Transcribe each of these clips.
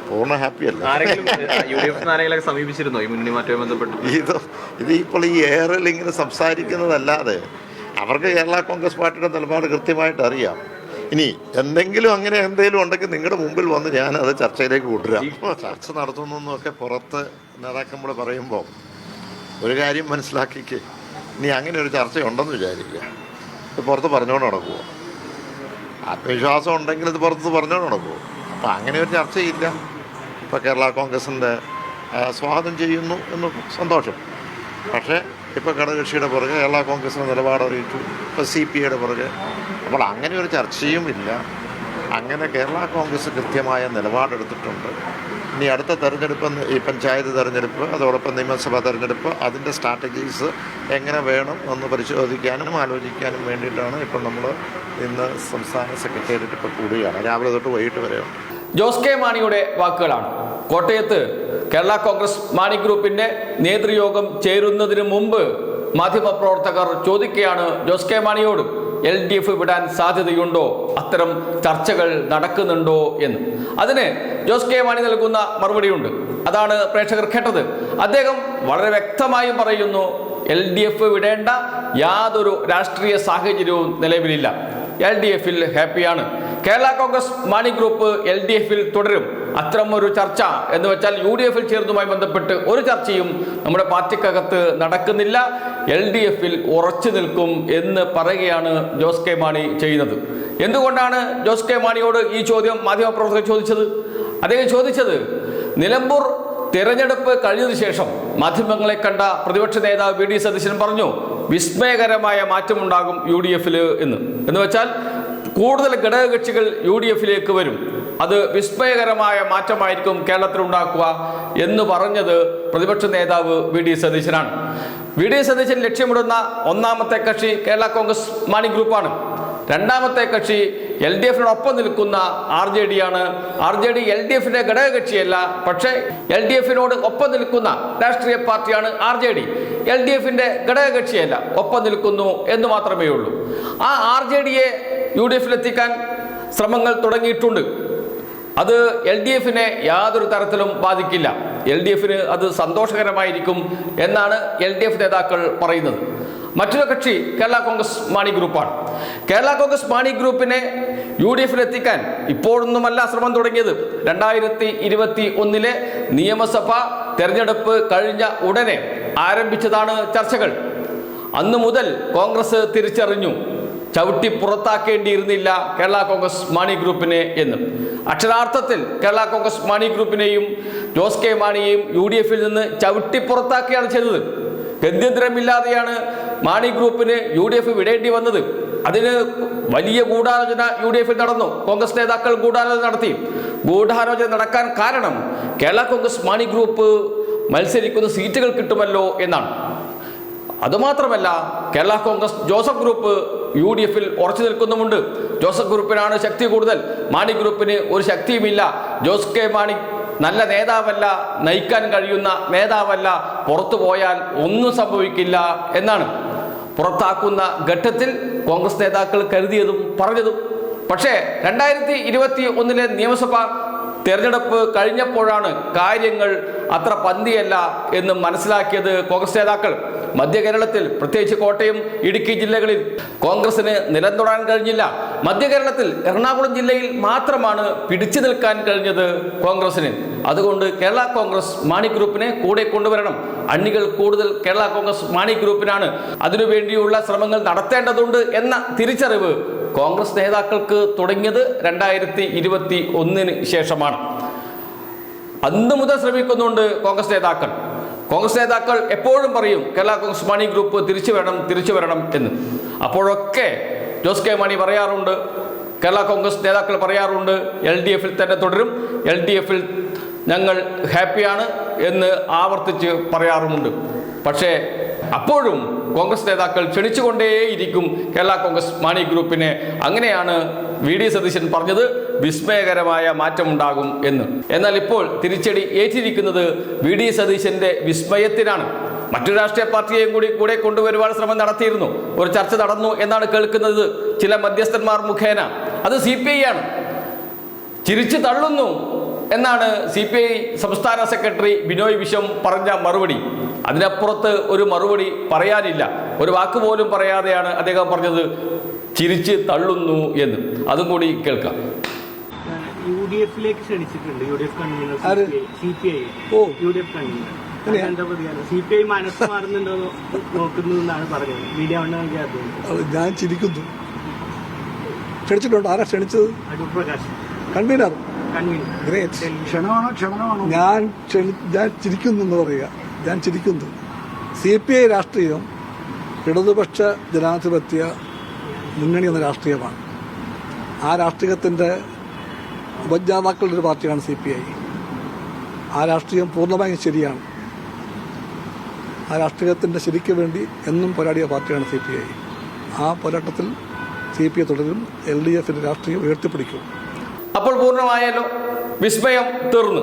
പൂർണ്ണ ഹാപ്പിയല്ല. സമീപിച്ചിരുന്നോ ഈ മുന്നണി മാറ്റവുമായി ബന്ധപ്പെട്ട്? ഇത് ഇപ്പോൾ ഈ എയറിൽ ഇങ്ങനെ സംസാരിക്കുന്നതല്ലാതെ അവർക്ക് കേരള കോൺഗ്രസ് പാർട്ടിയുടെ നിലപാട് കൃത്യമായിട്ട് അറിയാം. ഇനി എന്തെങ്കിലും ഉണ്ടെങ്കിൽ നിങ്ങളുടെ മുമ്പിൽ വന്ന് ഞാനത് ചർച്ചയിലേക്ക് കൊണ്ടുവരാം. ചർച്ച നടത്തുന്നൊക്കെ പുറത്ത് നേതാക്കൾ പറയുമ്പോൾ ഒരു കാര്യം മനസ്സിലാക്കിക്ക്, ഇനി അങ്ങനെ ഒരു ചർച്ചയുണ്ടെന്ന് വിചാരിക്കുക, ഇത് പുറത്ത് പറഞ്ഞുകൊണ്ട് നടക്കുമോ? ആത്മവിശ്വാസം ഉണ്ടെങ്കിൽ ഇത് പുറത്ത് പറഞ്ഞുകൊണ്ട് നടക്കുമോ? അപ്പം അങ്ങനെ ഒരു ചർച്ചയില്ല. ഇപ്പോൾ കേരള കോൺഗ്രസിൻ്റെ സ്വാഗതം ചെയ്യുന്നു എന്ന് സന്തോഷം. പക്ഷേ ഇപ്പോൾ ഘടകകക്ഷിയുടെ പുറകെ കേരള കോൺഗ്രസിൻ്റെ നിലപാട് അറിയിച്ചു, ഇപ്പോൾ CPIയുടെ പുറകെ. അപ്പോൾ അങ്ങനെ ഒരു ചർച്ചയും ഇല്ല. അങ്ങനെ കേരള കോൺഗ്രസ് കൃത്യമായ നിലപാടെടുത്തിട്ടുണ്ട്. ഇനി അടുത്ത തെരഞ്ഞെടുപ്പ്, ഈ പഞ്ചായത്ത് തെരഞ്ഞെടുപ്പ്, അതോടൊപ്പം നിയമസഭാ തെരഞ്ഞെടുപ്പ്, അതിൻ്റെ സ്ട്രാറ്റജീസ് എങ്ങനെ വേണം എന്ന് പരിശോധിക്കാനും ആലോചിക്കാനും വേണ്ടിയിട്ടാണ് ഇപ്പോൾ നമ്മൾ ഇന്ന് സംസ്ഥാന സെക്രട്ടേറിയറ്റ് ഇപ്പോൾ കൂടുകയാണ്. രാവിലെ തൊട്ട് വൈകിട്ട് വരെയുണ്ട്. ജോസ് കെ മാണിയുടെ വാക്കുകളാണ്. കോട്ടയത്ത് കേരള കോൺഗ്രസ് മാണി ഗ്രൂപ്പിന്റെ നേതൃയോഗം ചേരുന്നതിന് മുമ്പ് മാധ്യമപ്രവർത്തകർ ചോദിക്കുകയാണ് ജോസ് കെ മാണിയോട്, LDF വിടാൻ സാധ്യതയുണ്ടോ, അത്തരം ചർച്ചകൾ നടക്കുന്നുണ്ടോ എന്ന്. അതിന് ജോസ് കെ മാണി നൽകുന്ന മറുപടിയുണ്ട്. അതാണ് പ്രേക്ഷകർ കേട്ടത്. അദ്ദേഹം വളരെ വ്യക്തമായും പറയുന്നു, LDF വിടേണ്ട യാതൊരു രാഷ്ട്രീയ സാഹചര്യവും നിലവിലില്ല. LDFൽ ഹാപ്പിയാണ്. കേരള കോൺഗ്രസ് മാണി ഗ്രൂപ്പ് LDFൽ തുടരും. അത്തരം ഒരു ചർച്ച എന്ന് വെച്ചാൽ UDFൽ ചേർന്നതുമായി ബന്ധപ്പെട്ട് ഒരു ചർച്ചയും നമ്മുടെ പാർട്ടിക്കകത്ത് നടക്കുന്നില്ല. LDFൽ ഉറച്ചു നിൽക്കും എന്ന് പറയുകയാണ് ജോസ് കെ മാണി ചെയ്യുന്നത്. എന്തുകൊണ്ടാണ് ജോസ് കെ മാണിയോട് ഈ ചോദ്യം മാധ്യമപ്രവർത്തകർ ചോദിച്ചത്? അദ്ദേഹം ചോദിച്ചത്, നിലമ്പൂർ തിരഞ്ഞെടുപ്പ് കഴിഞ്ഞതിന് ശേഷം മാധ്യമങ്ങളെ കണ്ട പ്രതിപക്ഷ നേതാവ് VD സതീശൻ പറഞ്ഞു, വിസ്മയകരമായ മാറ്റമുണ്ടാകും UDFൽ എന്ന് വെച്ചാൽ കൂടുതൽ ഘടകകക്ഷികൾ UDFലേക്ക് വരും, അത് വിസ്മയകരമായ മാറ്റമായിരിക്കും കേരളത്തിൽ ഉണ്ടാക്കുക എന്ന് പറഞ്ഞത് പ്രതിപക്ഷ നേതാവ് VD സതീശനാണ്. VD സതീശൻ ലക്ഷ്യമിടുന്ന ഒന്നാമത്തെ കക്ഷി കേരള കോൺഗ്രസ് മാണി ഗ്രൂപ്പാണ്. രണ്ടാമത്തെ കക്ഷി LDFിനോടൊപ്പം നിൽക്കുന്ന RJD ആണ്. RJD LDFിന്റെ ഘടകകക്ഷിയല്ല, പക്ഷേ LDFിനോട് ഒപ്പം നിൽക്കുന്ന രാഷ്ട്രീയ പാർട്ടിയാണ് RJD. LDFിന്റെ ഘടകകക്ഷിയല്ല, ഒപ്പം നിൽക്കുന്നു എന്ന് മാത്രമേ ഉള്ളൂ. ആ RJDയെ UDFിലെത്തിക്കാൻ ശ്രമങ്ങൾ തുടങ്ങിയിട്ടുണ്ട്. അത് LDFിനെ യാതൊരു തരത്തിലും ബാധിക്കില്ല. LDFിന് അത് സന്തോഷകരമായിരിക്കും എന്നാണ് LDF നേതാക്കൾ പറയുന്നത്. മറ്റൊരു കക്ഷി കേരള കോൺഗ്രസ് മാണി ഗ്രൂപ്പാണ്. കേരള കോൺഗ്രസ് മാണി ഗ്രൂപ്പിനെ UDFിലെത്തിക്കാൻ ഇപ്പോഴൊന്നുമല്ല ശ്രമം തുടങ്ങിയത്. 2021 നിയമസഭാ തെരഞ്ഞെടുപ്പ് കഴിഞ്ഞ ഉടനെ ആരംഭിച്ചതാണ് ചർച്ചകൾ. അന്നു മുതൽ കോൺഗ്രസ് തിരിച്ചറിഞ്ഞു, ചവിട്ടി പുറത്താക്കേണ്ടിയിരുന്നില്ല കേരള കോൺഗ്രസ് മാണി ഗ്രൂപ്പിനെ എന്ന്. അക്ഷരാർത്ഥത്തിൽ കേരള കോൺഗ്രസ് മാണി ഗ്രൂപ്പിനെയും ജോസ് കെ മാണിയെയും UDFിൽ നിന്ന് ചവിട്ടി പുറത്താക്കുകയാണ് ചെയ്തത്. ഗത്യന്തരമില്ലാതെയാണ് മാണി ഗ്രൂപ്പിന് UDF വിടേണ്ടി വന്നത്. അതിന് വലിയ ഗൂഢാലോചന UDFിൽ നടന്നു. കോൺഗ്രസ് നേതാക്കൾ ഗൂഢാലോചന നടത്തി. ഗൂഢാലോചന നടക്കാൻ കാരണം കേരള കോൺഗ്രസ് മാണി ഗ്രൂപ്പ് മത്സരിക്കുന്ന സീറ്റുകൾ കിട്ടുമല്ലോ എന്നാണ്. അതുമാത്രമല്ല, കേരള കോൺഗ്രസ് ജോസഫ് ഗ്രൂപ്പ് UDFിൽ ഉറച്ചു നിൽക്കുന്നുമുണ്ട്. ജോസഫ് ഗ്രൂപ്പിനാണ് ശക്തി കൂടുതൽ, മാണി ഗ്രൂപ്പിന് ഒരു ശക്തിയുമില്ല. ജോസ് കെ മാണി നല്ല നേതാവല്ല, നയിക്കാൻ കഴിയുന്ന നേതാവല്ല, പുറത്തു പോയാൽ ഒന്നും സംഭവിക്കില്ല എന്നാണ് പുറത്താക്കുന്ന ഘട്ടത്തിൽ കോൺഗ്രസ് നേതാക്കൾ കരുതിയതും പറഞ്ഞതും. പക്ഷേ 2021 നിയമസഭാ തെരഞ്ഞെടുപ്പ് കഴിഞ്ഞപ്പോഴാണ് കാര്യങ്ങൾ അത്ര പന്തിയല്ല എന്ന് മനസ്സിലാക്കിയത് കോൺഗ്രസ് നേതാക്കൾ. മധ്യ കേരളത്തിൽ, പ്രത്യേകിച്ച് കോട്ടയം, ഇടുക്കി ജില്ലകളിൽ കോൺഗ്രസിന് നിലനിർത്താൻ കഴിഞ്ഞില്ല. മധ്യ കേരളത്തിൽ എറണാകുളം ജില്ലയിൽ മാത്രമാണ് പിടിച്ചു നിൽക്കാൻ കഴിഞ്ഞത് കോൺഗ്രസിന്. അതുകൊണ്ട് കേരള കോൺഗ്രസ് മാണി ഗ്രൂപ്പിനെ കൂടെ കൊണ്ടുവരണം. അണികൾ കൂടുതൽ കേരള കോൺഗ്രസ് മാണി ഗ്രൂപ്പിനാണ്. അതിനുവേണ്ടിയുള്ള ശ്രമങ്ങൾ നടത്തേണ്ടതുണ്ട് എന്ന തിരിച്ചറിവ് കോൺഗ്രസ് നേതാക്കൾക്ക് തുടങ്ങിയത് 2021 ശേഷമാണ്. അന്ന് മുതൽ ശ്രമിക്കുന്നുണ്ട് കോൺഗ്രസ് നേതാക്കൾ. കോൺഗ്രസ് നേതാക്കൾ എപ്പോഴും പറയും കേരള കോൺഗ്രസ് മാണി ഗ്രൂപ്പ് തിരിച്ചു വരണം എന്ന്. അപ്പോഴൊക്കെ ജോസ് കെ മാണി പറയാറുണ്ട്, കേരള കോൺഗ്രസ് നേതാക്കൾ പറയാറുണ്ട്, LDFിൽ തന്നെ തുടരും, LDFിൽ ഞങ്ങൾ ഹാപ്പിയാണ് എന്ന് ആവർത്തിച്ച് പറയാറുമുണ്ട്. പക്ഷേ അപ്പോഴും കോൺഗ്രസ് നേതാക്കൾ ക്ഷണിച്ചുകൊണ്ടേയിരിക്കും കേരള കോൺഗ്രസ് മാണി ഗ്രൂപ്പിനെ. അങ്ങനെയാണ് VD സതീശൻ പറഞ്ഞത്, വിസ്മയകരമായ മാറ്റമുണ്ടാകും എന്ന്. എന്നാൽ ഇപ്പോൾ തിരിച്ചടി ഏറ്റിരിക്കുന്നത് VD സതീശന്റെ വിസ്മയത്തിനാണ്. മറ്റു രാഷ്ട്രീയ പാർട്ടിയെയും കൂടെ കൊണ്ടുവരുവാൻ ശ്രമം നടത്തിയിരുന്നു. ഒരു ചർച്ച നടന്നു എന്നാണ് കേൾക്കുന്നത് ചില മധ്യസ്ഥന്മാർ മുഖേന. അത് CPI ആണ്. ചിരിച്ചു തള്ളുന്നു എന്നാണ് CPI സംസ്ഥാന സെക്രട്ടറി ബിനോയ് വിശ്വം പറഞ്ഞ മറുപടി. അതിനപ്പുറത്ത് ഒരു മറുപടി പറയാനില്ല. ഒരു വാക്ക് പോലും പറയാതെയാണ് അദ്ദേഹം പറഞ്ഞത് ചിരിച്ച് തള്ളുന്നു എന്ന്. അതും കൂടി കേൾക്കാം. UDF ക്ഷണിച്ചിട്ടുണ്ട്. UDF convener CPI UDF convener എന്താ പറയുക, CPI മനസ്സ് മാറുന്നുണ്ടോ നോക്കുന്നു എന്നാണ് പറഞ്ഞത്. മീഡിയ ഞാൻ ചിരിക്കുന്നു. ക്ഷണിച്ചിട്ടുണ്ടോ? ആരാ ക്ഷണിച്ചത്? അടൂർ പ്രകാശ് കൺവീനർ. ഞാൻ ചിരിക്കുന്നു എന്ന് പറയുക. ഞാൻ ചിരിക്കുന്നു. CPI രാഷ്ട്രീയം ഇടതുപക്ഷ ജനാധിപത്യ മുന്നണി എന്ന രാഷ്ട്രീയമാണ്. ആ രാഷ്ട്രീയത്തിൻ്റെ ഉപജ്ഞാതാക്കളുടെ ഒരു പാർട്ടിയാണ് CPI. ആ രാഷ്ട്രീയം പൂർണ്ണമായും ശരിയാണ്. ആ രാഷ്ട്രീയത്തിൻ്റെ ശരിക്ക് വേണ്ടി എന്നും പോരാടിയ പാർട്ടിയാണ് CPI. ആ പോരാട്ടത്തിൽ CPI തുടരും. LDFിൻ്റെ രാഷ്ട്രീയം ഉയർത്തിപ്പിടിക്കും. അപ്പോൾ പൂർണ്ണമായല്ലോ. വിസ്മയം തീർന്നു.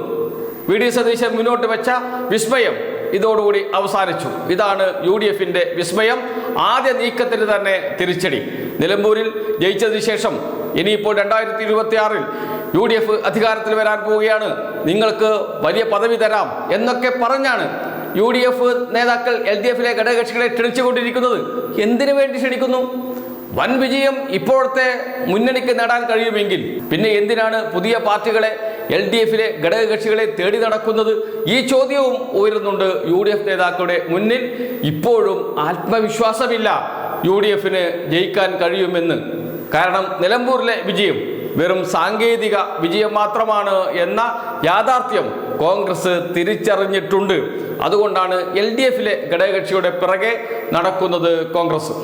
VD സതീശൻ മുന്നോട്ട് വെച്ച വിസ്മയം ഇതോടുകൂടി അവസാനിച്ചു. ഇതാണ് UDFിന്റെ വിസ്മയം. ആദ്യ നീക്കത്തിന് തന്നെ തിരിച്ചടി. നിലമ്പൂരിൽ ജയിച്ചതിന് ശേഷം ഇനിയിപ്പോൾ 2026 UDF അധികാരത്തിൽ വരാൻ പോവുകയാണ്, നിങ്ങൾക്ക് വലിയ പദവി തരാം എന്നൊക്കെ പറഞ്ഞാണ് UDF നേതാക്കൾ LDFിലെ ഘടകകക്ഷികളെ ക്ഷണിച്ചുകൊണ്ടിരിക്കുന്നത്. എന്തിനു വേണ്ടി ക്ഷണിക്കുന്നു? വൻ വിജയം ഇപ്പോഴത്തെ മുന്നണിക്ക് നേടാൻ കഴിയുമെങ്കിൽ പിന്നെ എന്തിനാണ് പുതിയ പാർട്ടികളെ LDFിലെ ഘടകകക്ഷികളെ തേടി നടക്കുന്നത്? ഈ ചോദ്യവും ഉയരുന്നുണ്ട് UDF നേതാക്കളുടെ മുന്നിൽ. ഇപ്പോഴും ആത്മവിശ്വാസമില്ല UDFിന് ജയിക്കാൻ കഴിയുമെന്ന്. കാരണം നിലമ്പൂരിലെ വിജയം വെറും സാങ്കേതിക വിജയം മാത്രമാണ് എന്ന യാഥാർത്ഥ്യം കോൺഗ്രസ് തിരിച്ചറിഞ്ഞിട്ടുണ്ട്. അതുകൊണ്ടാണ് LDFിലെ ഘടകകക്ഷിയുടെ പിറകെ നടക്കുന്നത് കോൺഗ്രസ്.